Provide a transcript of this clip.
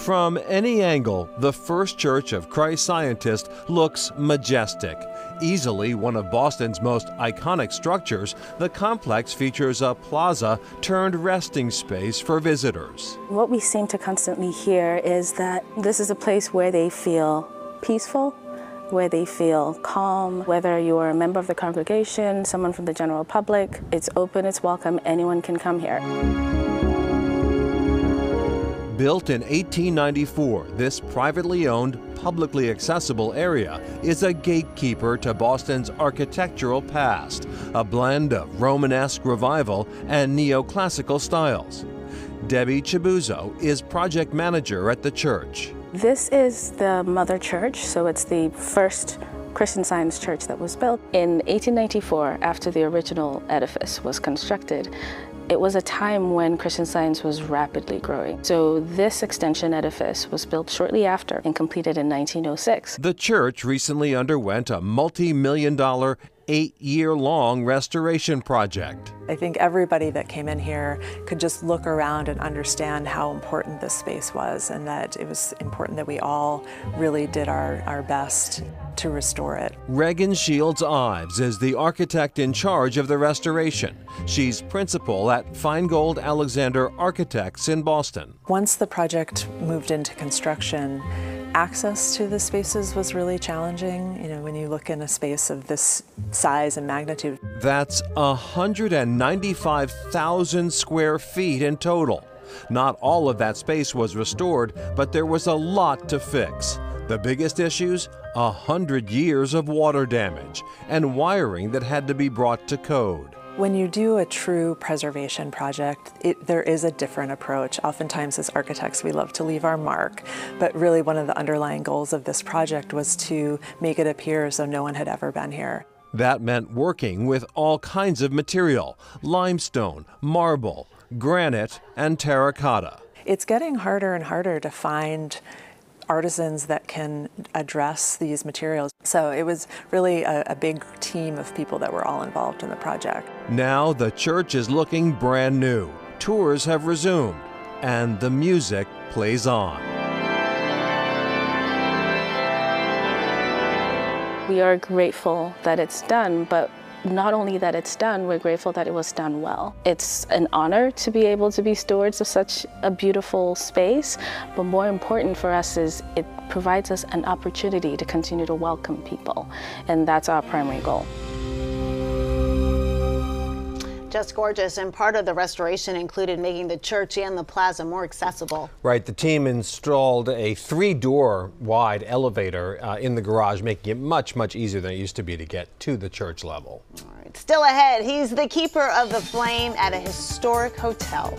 From any angle, the First Church of Christ Scientist looks majestic. Easily one of Boston's most iconic structures, the complex features a plaza turned resting space for visitors. What we seem to constantly hear is that this is a place where they feel peaceful, where they feel calm. Whether you're a member of the congregation, someone from the general public, it's open, it's welcome, anyone can come here. Built in 1894, this privately owned, publicly accessible area is a gatekeeper to Boston's architectural past, a blend of Romanesque revival and neoclassical styles. Debbie Chibuzzo is project manager at the church. This is the mother church, so it's the first Christian Science church that was built. In 1894, after the original edifice was constructed, it was a time when Christian Science was rapidly growing. So this extension edifice was built shortly after and completed in 1906. The church recently underwent a multi-million-dollar, 8-year-long restoration project. I think everybody that came in here could just look around and understand how important this space was, and that it was important that we all really did our best to restore it. Regan Shields Ives is the architect in charge of the restoration. She's principal at Feingold Alexander Architects in Boston. Once the project moved into construction, access to the spaces was really challenging. You know, when you look in a space of this size and magnitude. That's 195,000 square feet in total. Not all of that space was restored, but there was a lot to fix. The biggest issues? 100 years of water damage and wiring that had to be brought to code. When you do a true preservation project, there is a different approach. Oftentimes as architects we love to leave our mark, but really one of the underlying goals of this project was to make it appear as though no one had ever been here. That meant working with all kinds of material: limestone, marble, granite, and terracotta. It's getting harder and harder to find artisans that can address these materials. So it was really a big team of people that were all involved in the project. Now the church is looking brand new. Tours have resumed, and the music plays on. We are grateful that it's done, but not only that it's done, we're grateful that it was done well. It's an honor to be able to be stewards of such a beautiful space, but more important for us is it provides us an opportunity to continue to welcome people, and that's our primary goal. Just gorgeous, and part of the restoration included making the church and the plaza more accessible. Right, the team installed a 3-door wide elevator in the garage, making it much, much easier than it used to be to get to the church level. All right, still ahead, he's the keeper of the flame at a historic hotel.